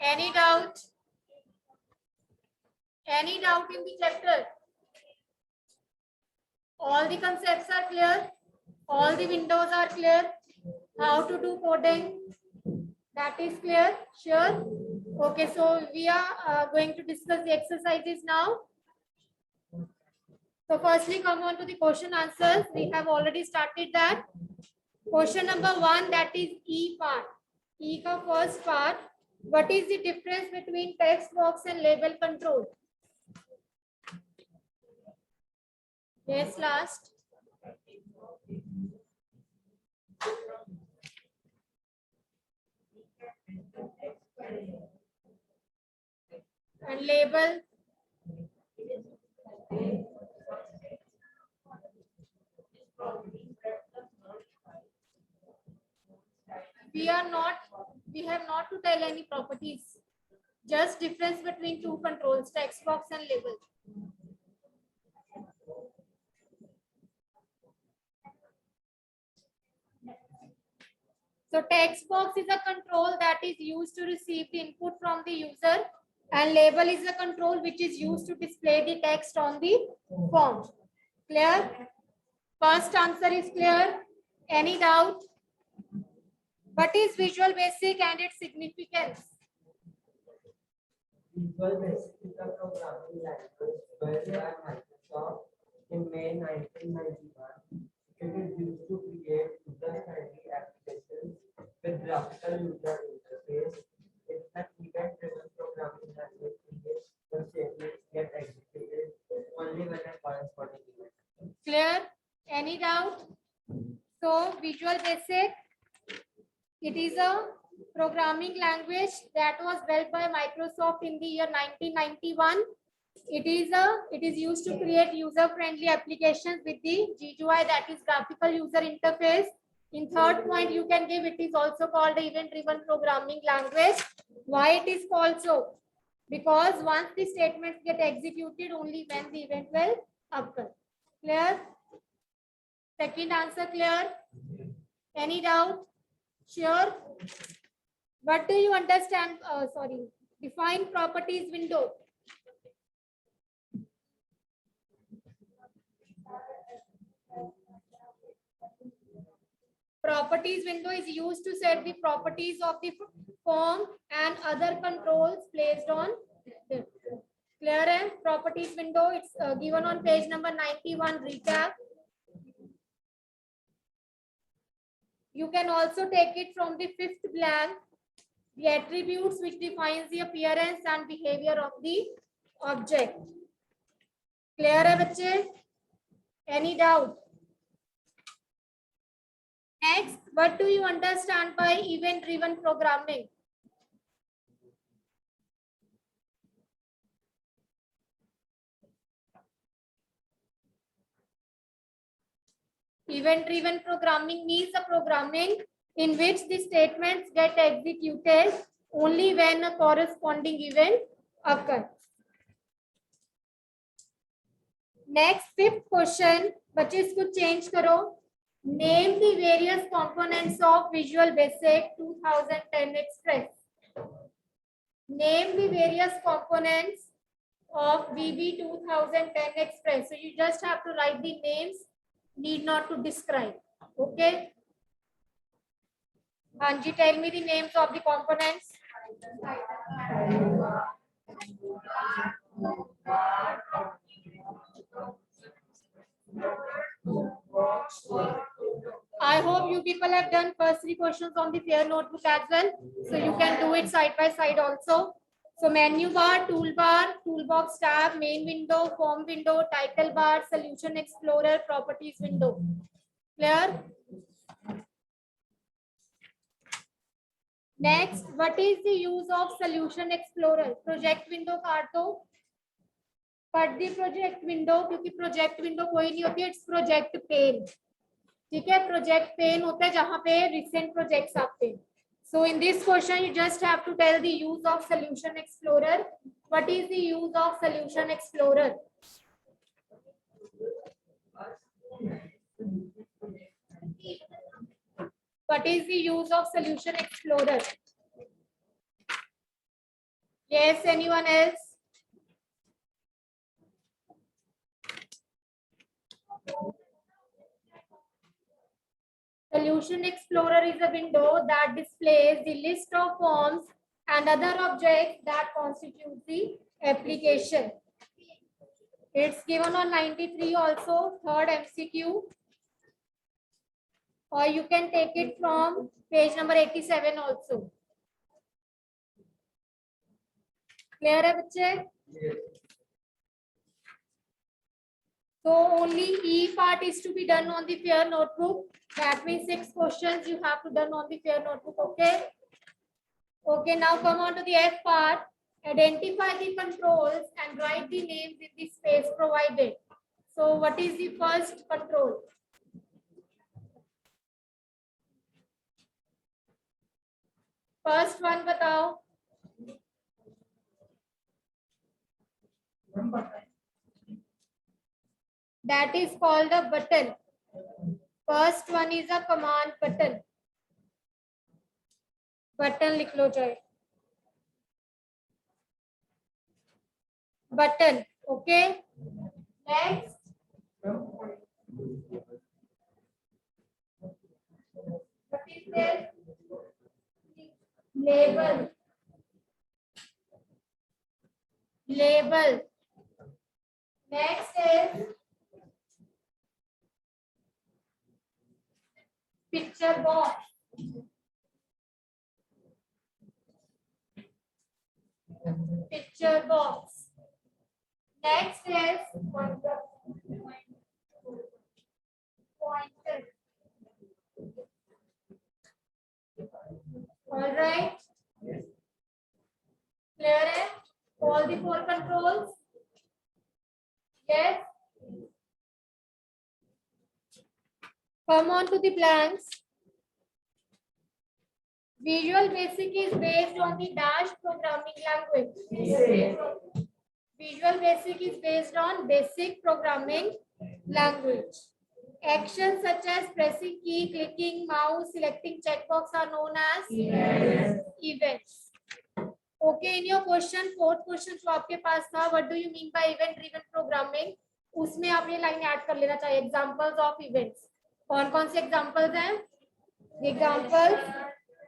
Any doubt? Any doubt in the chapter? All the concepts are clear. All the windows are clear. How to do coding? That is clear. Sure. Okay, so we are going to discuss the exercises now. So firstly, come on to the question answers. We have already started that. Question number 1, that is E part. E ka first part. What is the difference between text box and label control? Yes, last. And label. We have not to tell any properties. Just difference between two controls, text box and label. So text box is a control that is used to receive the input from the user, and label is a control which is used to display the text on the form. Clear? First answer is clear. Any doubt? What is Visual Basic and its significance? Visual Basic is a programming language developed by Microsoft in May 1991. It is used to create user-friendly applications with graphical user interface. It's an event-driven programming language in which the statements get executed only when a corresponding event. Clear? Any doubt? So Visual Basic, it is a programming language that was developed by Microsoft in the year 1991. It is used to create user-friendly applications with the GUI, that is graphical user interface. In third point, you can give it is also called the event-driven programming language. Why it is called so? Because once the statements get executed only when the event will occur. Clear? Second answer clear? Any doubt? Sure. What do you understand? Define properties window. Properties window is used to set the properties of the form and other controls placed on them. Clear? And properties window, it's given on page number 91 recap. You can also take it from the fifth blank, the attributes which defines the appearance and behavior of the object. Clear hai bachche? Any doubt? Next, what do you understand by event-driven programming? Event-driven programming means a programming in which the statements get executed only when a corresponding event occurs. Next, fifth question, बच्चे इसको change करो. Name the various components of Visual Basic 2010 Express. Name the various components of VB 2010 Express. So you just have to write the names, need not to describe. Okay. Anji, tell me the names of the components. I hope you people have done first 3 questions on the fair notebook as well. So you can do it side by side also. So menu bar, toolbar, toolbox tab, main window, form window, title bar, solution explorer, properties window. Clear? Next, what is the use of solution explorer? Project window काट दो. Cut the project window क्योंकि project window कोई नहीं होती है, it's project pane. ठीक है, project pane होता है जहाँ पे recent projects आते हैं. So in this question, you just have to tell the use of solution explorer. What is the use of solution explorer? What is the use of Solution Explorer? Yes, anyone else? Solution Explorer is a window that displays the list of forms and other objects that constitute the application. It's given on 93 also, third MCQ. Or you can take it from page number 87 also. Clear है बच्चे? So only E part is to be done on the fair notebook. That means 6 questions you have to done on the fair notebook. Okay. Okay. Now come on to the F part. Identify the controls and write the names in the space provided. So what is the first control? First one बताओ. That is called a button. First one is a command button. Button लिख लो जाए. Button. Okay. Next. What is this? Label. Label. Next is picture box. Picture box. Next is pointer. All right. Clear it? All the 4 controls. Yes. Come on to the blanks. Visual Basic is based on the Dash programming language. Visual Basic is based on basic programming language. Actions such as pressing key, clicking mouse, selecting checkbox are known as events. Okay, in your question, 4th question जो आपके पास था, what do you mean by event driven programming? उसमें आप ये line add कर लेना चाहिए. Examples of events. कौन कौन से examples हैं? Examples: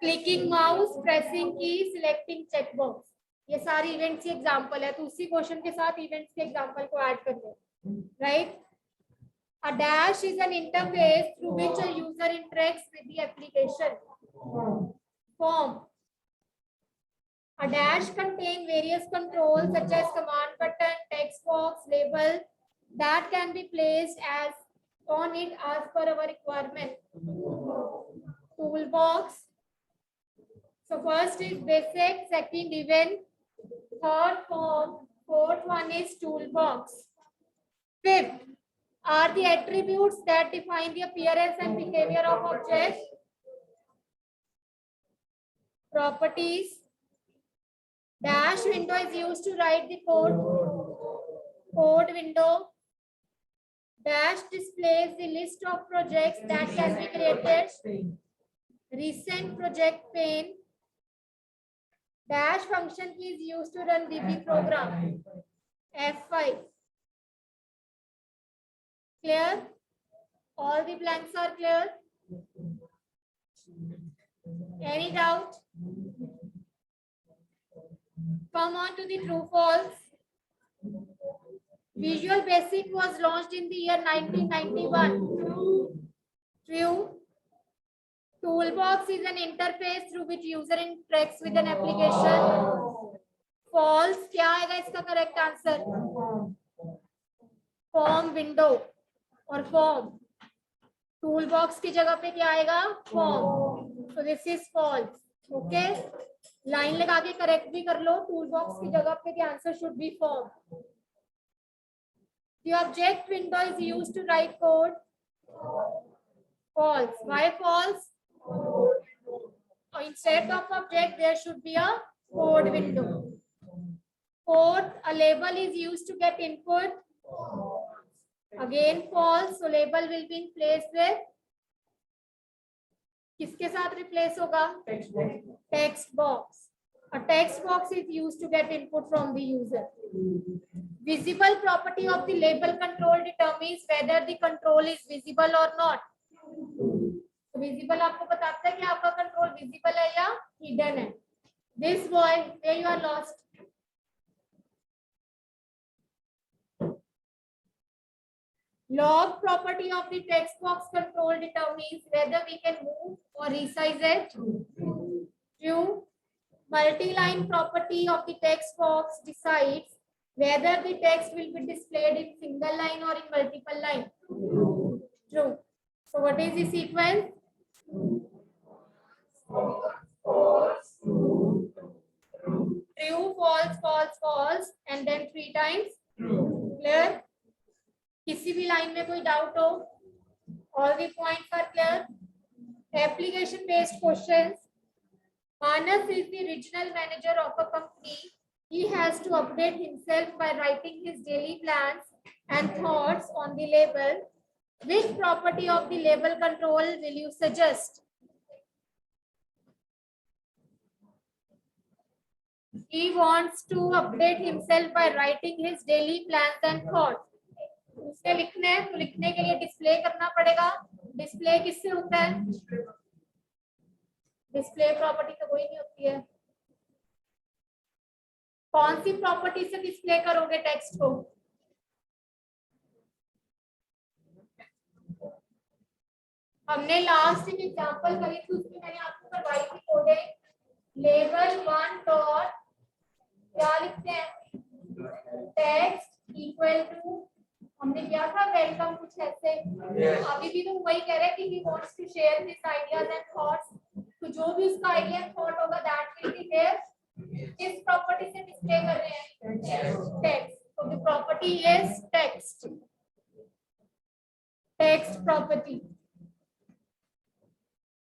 clicking mouse, pressing key, selecting checkbox. ये सारी events की example है, तो उसी question के साथ events के example को add कर दो. Right? A dash is an interface through which a user interacts with the application. Form. A dash contains various controls such as command button, text box, label that can be placed as on it as per our requirement. Toolbox. So first is basic, second event, third form, fourth one is toolbox. Fifth are the attributes that define the appearance and behavior of objects. Properties. Dash window is used to write the code. Code window. Dash displays the list of projects that can be created. Recent project pane. Dash function key is used to run VB program. F5. Clear? All the blanks are clear? Any doubt? Come on to the true false. Visual Basic was launched in the year 1991. True. Toolbox is an interface through which user interacts with an application. False. क्या आएगा इसका correct answer? Form window और form. Toolbox की जगह पे क्या आएगा? Form. So this is false. Okay. Line लगा के करेक्ट भी कर लो. Toolbox की जगह पे the answer should be form. The object window is used to write code. False. Why false? Instead of object, there should be a code window. Fourth, a label is used to get input. Again false. So label will be in place with किसके साथ replace होगा? Text box. A text box is used to get input from the user. Visible property of the label control determines whether the control is visible or not. तो visible आपको बताता है कि आपका control visible है या hidden है. This boy, where you are lost. Log property of the text box control determines whether we can move or resize it. True. Multi-line property of the text box decides whether the text will be displayed in single line or in multiple line. True. So what is the sequence? True, false, false, false, and then 3 times. Clear? किसी भी line में कोई doubt हो? All the points are clear. Application based questions. Manas is the regional manager of a company. He has to update himself by writing his daily plans and thoughts on the label. Which property of the label control will you suggest? He wants to update himself by writing his daily plans and thoughts. उसे लिखना है तो लिखने के लिए display करना पड़ेगा. Display किससे होता है? डिस्प्ले प्रॉपर्टी तो कोई नहीं होती है. कौन सी प्रॉपर्टी से डिस्प्ले करोगे टेक्स्ट को? हमने लास्ट एक एग्जांपल करी थी, उसमें मैंने आपको करवाई थी कोडिंग. लेबल 1 डॉट क्या लिखते हैं? टेक्स्ट इक्वल टू, हमने किया था वेलकम कुछ ऐसे. अभी भी तो वही कह रहे हैं कि he wants to share his ideas and thoughts. तो जो भी उसका आइडिया थॉट होगा दैट विल बी देयर. किस प्रॉपर्टी से डिस्प्ले कर रहे हैं? टेक्स्ट. तो the property is text. Text property.